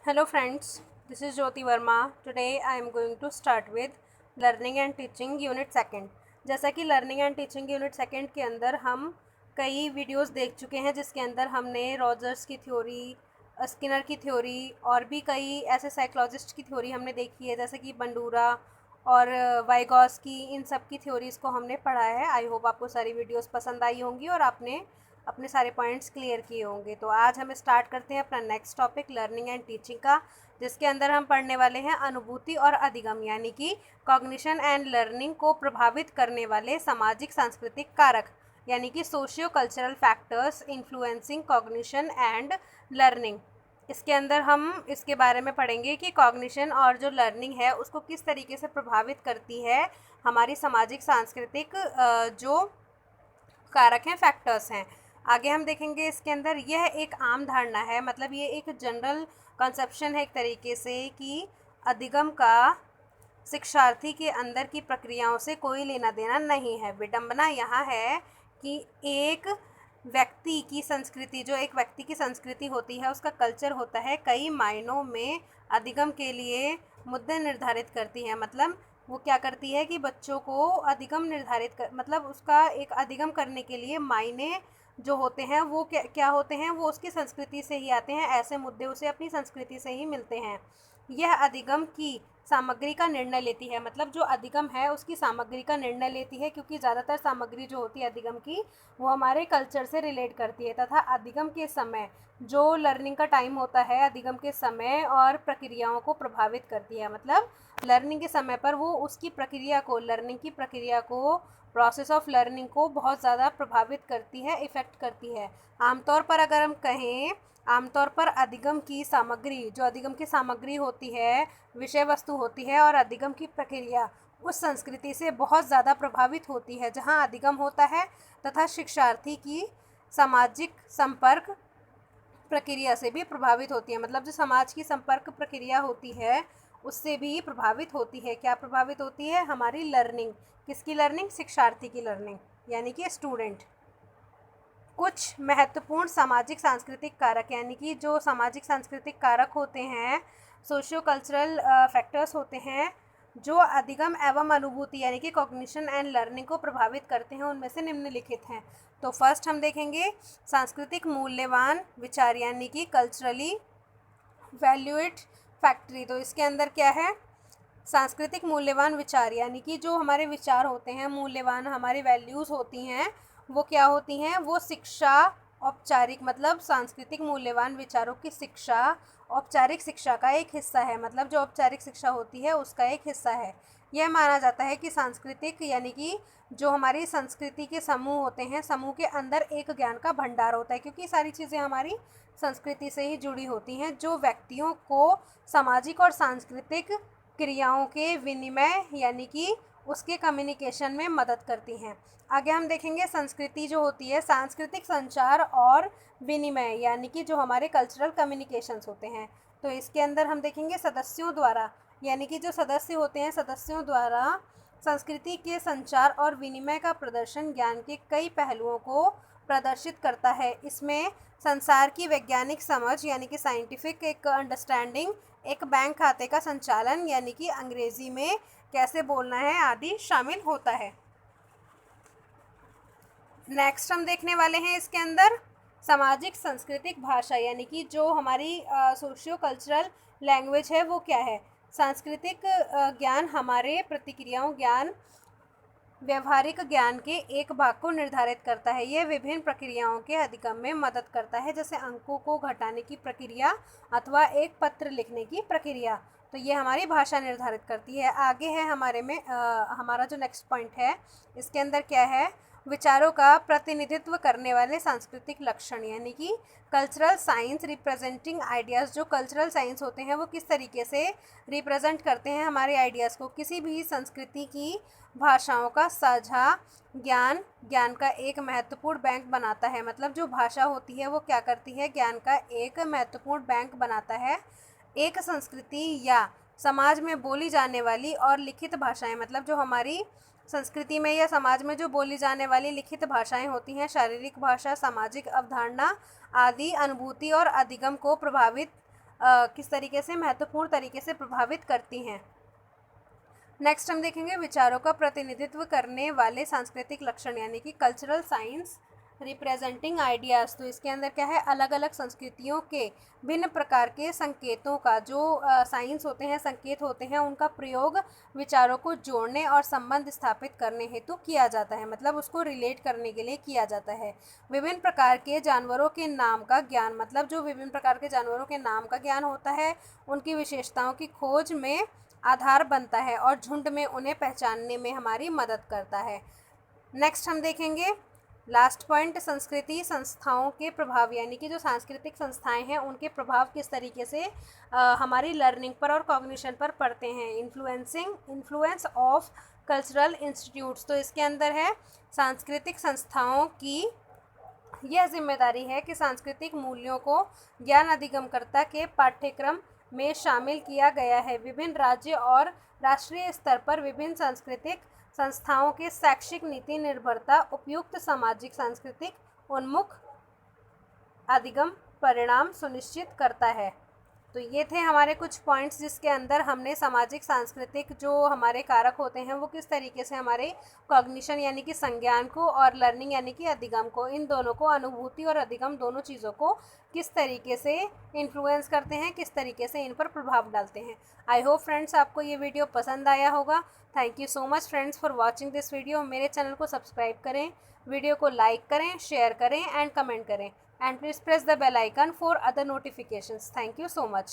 Hello friends, this is Jyoti Verma. Today I am going to start with Learning and Teaching Unit 2. जैसा कि Learning and Teaching Unit 2 के अंदर हम कई videos देख चुके हैं जिसके अंदर हमने रॉजर्स की थ्योरी, स्किनर की थ्योरी और भी कई ऐसे साइकोलॉजिस्ट की थ्योरी हमने देखी है जैसे कि बंडूरा और वाइगॉस की, इन सब की थ्योरीज़ को हमने पढ़ा है। आई होप आपको सारी वीडियोस पसंद आई होंगी और आपने अपने सारे पॉइंट्स क्लियर किए होंगे। तो आज हम स्टार्ट करते हैं अपना next topic learning and teaching का, जिसके अंदर हम पढ़ने वाले हैं अनुभूति और अधिगम यानी कि कॉग्निशन एंड लर्निंग को प्रभावित करने वाले सामाजिक सांस्कृतिक कारक यानी कि socio cultural factors influencing cognition and learning. इसके अंदर हम इसके बारे में पढ़ेंगे कि कॉग्निशन और जो लर्निंग है उसको किस तरीके से प्रभावित करती है हमारी सामाजिक सांस्कृतिक जो कारक हैं, फैक्टर्स हैं। आगे हम देखेंगे इसके अंदर यह एक आम धारणा है, मतलब ये एक जनरल कंसेप्शन है एक तरीके से कि अधिगम का शिक्षार्थी के अंदर की प्रक्रियाओं से कोई लेना देना नहीं है। विडंबना यहाँ है कि एक व्यक्ति की संस्कृति, जो एक व्यक्ति की संस्कृति होती है, उसका कल्चर होता है, कई मायनों में अधिगम के लिए मुद्दे निर्धारित करती है। मतलब वो क्या करती है कि बच्चों को अधिगम निर्धारित कर, मतलब उसका एक अधिगम करने के लिए मायने जो होते हैं वो क्या होते हैं, वो उसकी संस्कृति से ही आते हैं। ऐसे मुद्दे उसे अपनी संस्कृति से ही मिलते हैं। यह अधिगम की सामग्री का निर्णय लेती है, मतलब जो अधिगम है उसकी सामग्री का निर्णय लेती है, क्योंकि ज़्यादातर सामग्री जो होती है अधिगम की वो हमारे कल्चर से रिलेट करती है। तथा अधिगम के समय जो लर्निंग का टाइम होता है, अधिगम के समय और प्रक्रियाओं को प्रभावित करती है। मतलब लर्निंग के समय पर वो उसकी प्रक्रिया को, लर्निंग की प्रक्रिया को, प्रोसेस ऑफ लर्निंग को बहुत ज़्यादा प्रभावित करती है, इफ़ेक्ट करती है। आमतौर पर अगर हम कहें, आमतौर पर अधिगम की सामग्री, जो अधिगम की सामग्री होती है, विषय वस्तु होती है, और अधिगम की प्रक्रिया उस संस्कृति से बहुत ज़्यादा प्रभावित होती है जहाँ अधिगम होता है, तथा शिक्षार्थी की सामाजिक संपर्क प्रक्रिया से भी प्रभावित होती है। मतलब जो समाज की संपर्क प्रक्रिया होती है उससे भी प्रभावित होती है। क्या प्रभावित होती है? हमारी लर्निंग। किसकी लर्निंग? शिक्षार्थी की लर्निंग, यानी कि स्टूडेंट। कुछ महत्वपूर्ण सामाजिक सांस्कृतिक कारक, यानी कि जो सामाजिक सांस्कृतिक कारक होते हैं, सोशियो कल्चरल फैक्टर्स होते हैं, जो अधिगम एवं अनुभूति यानी कि कॉग्निशन एंड लर्निंग को प्रभावित करते हैं, उनमें से निम्नलिखित हैं। तो फर्स्ट हम देखेंगे सांस्कृतिक मूल्यवान विचार, यानी कि कल्चरली वैल्यूएड फैक्टरी। तो इसके अंदर क्या है? सांस्कृतिक मूल्यवान विचार, यानी कि जो हमारे विचार होते हैं, मूल्यवान हमारी वैल्यूज़ होती हैं, वो क्या होती हैं? वो शिक्षा औपचारिक, मतलब सांस्कृतिक मूल्यवान विचारों की शिक्षा औपचारिक शिक्षा का एक हिस्सा है। मतलब जो औपचारिक शिक्षा होती है उसका एक हिस्सा है। यह माना जाता है कि सांस्कृतिक यानी कि जो हमारी संस्कृति के समूह होते हैं, समूह के अंदर एक ज्ञान का भंडार होता है, क्योंकि सारी चीज़ें हमारी संस्कृति से ही जुड़ी होती हैं, जो व्यक्तियों को सामाजिक और सांस्कृतिक क्रियाओं के विनिमय यानी कि उसके कम्युनिकेशन में मदद करती हैं। आगे हम देखेंगे संस्कृति जो होती है, सांस्कृतिक संचार और विनिमय, यानी कि जो हमारे कल्चरल कम्युनिकेशंस होते हैं। तो इसके अंदर हम देखेंगे सदस्यों द्वारा, यानी कि जो सदस्य होते हैं, सदस्यों द्वारा संस्कृति के संचार और विनिमय का प्रदर्शन ज्ञान के कई पहलुओं को प्रदर्शित करता है। इसमें संसार की वैज्ञानिक समझ यानी कि साइंटिफिक एक अंडरस्टैंडिंग, एक बैंक खाते का संचालन यानी कि अंग्रेजी में कैसे बोलना है आदि शामिल होता है। नेक्स्ट हम देखने वाले हैं इसके अंदर सामाजिक सांस्कृतिक भाषा, यानी कि जो हमारी सोशियो कल्चरल लैंग्वेज है वो क्या है? सांस्कृतिक ज्ञान हमारे प्रतिक्रियाओं ज्ञान, व्यवहारिक ज्ञान के एक भाग को निर्धारित करता है। यह विभिन्न प्रक्रियाओं के अधिगम में मदद करता है, जैसे अंकों को घटाने की प्रक्रिया अथवा एक पत्र लिखने की प्रक्रिया। तो ये हमारी भाषा निर्धारित करती है। आगे है हमारा जो नेक्स्ट पॉइंट है, इसके अंदर क्या है? विचारों का प्रतिनिधित्व करने वाले सांस्कृतिक लक्षण, यानी कि कल्चरल साइंस रिप्रेजेंटिंग आइडियाज़। जो कल्चरल साइंस होते हैं वो किस तरीके से रिप्रेजेंट करते हैं हमारे आइडियाज़ को? किसी भी संस्कृति की भाषाओं का साझा ज्ञान, ज्ञान का एक महत्वपूर्ण बैंक बनाता है। मतलब जो भाषा होती है वो क्या करती है? ज्ञान का एक महत्वपूर्ण बैंक बनाता है। एक संस्कृति या समाज में बोली जाने वाली और लिखित भाषाएं, मतलब जो हमारी संस्कृति में या समाज में जो बोली जाने वाली लिखित भाषाएं होती हैं, शारीरिक भाषा, सामाजिक अवधारणा आदि अनुभूति और अधिगम को प्रभावित किस तरीके से महत्वपूर्ण तरीके से प्रभावित करती हैं। नेक्स्ट हम देखेंगे विचारों का प्रतिनिधित्व करने वाले सांस्कृतिक लक्षण यानी कि कल्चरल साइंस रिप्रेजेंटिंग आइडियाज़। तो इसके अंदर क्या है, अलग अलग संस्कृतियों के भिन्न प्रकार के संकेतों का जो साइंस होते हैं, संकेत होते हैं, उनका प्रयोग विचारों को जोड़ने और संबंध स्थापित करने हेतु किया जाता है, मतलब उसको रिलेट करने के लिए किया जाता है। विभिन्न प्रकार के जानवरों के नाम का ज्ञान, मतलब जो विभिन्न प्रकार के जानवरों के नाम का ज्ञान होता है, उनकी विशेषताओं की खोज में आधार बनता है और झुंड में उन्हें पहचानने में हमारी मदद करता है। नेक्स्ट हम देखेंगे लास्ट पॉइंट, संस्कृति संस्थाओं के प्रभाव, यानी कि जो सांस्कृतिक संस्थाएं हैं उनके प्रभाव किस तरीके से हमारी लर्निंग पर और कॉग्निशन पर पड़ते हैं। Influence of cultural institutes. तो इसके अंदर है सांस्कृतिक संस्थाओं की यह जिम्मेदारी है कि सांस्कृतिक मूल्यों को ज्ञान अधिगमकर्ता के पाठ्यक्रम में शामिल किया गया है। विभिन्न राज्य और राष्ट्रीय स्तर पर विभिन्न सांस्कृतिक संस्थाओं के शैक्षिक नीति निर्भरता उपयुक्त सामाजिक सांस्कृतिक उन्मुख अधिगम परिणाम सुनिश्चित करता है। तो ये थे हमारे कुछ पॉइंट्स जिसके अंदर हमने सामाजिक सांस्कृतिक जो हमारे कारक होते हैं वो किस तरीके से हमारे कॉग्निशन यानी कि संज्ञान को और लर्निंग यानी कि अधिगम को, इन दोनों को, अनुभूति और अधिगम दोनों चीज़ों को किस तरीके से इन्फ्लुएंस करते हैं, किस तरीके से इन पर प्रभाव डालते हैं। आई होप फ्रेंड्स आपको ये वीडियो पसंद आया होगा। Thank you so much friends for watching this video. मेरे चैनल को सब्सक्राइब करें, वीडियो को लाइक करें, शेयर करें एंड कमेंट करें, and please press the bell icon for other notifications. Thank you so much.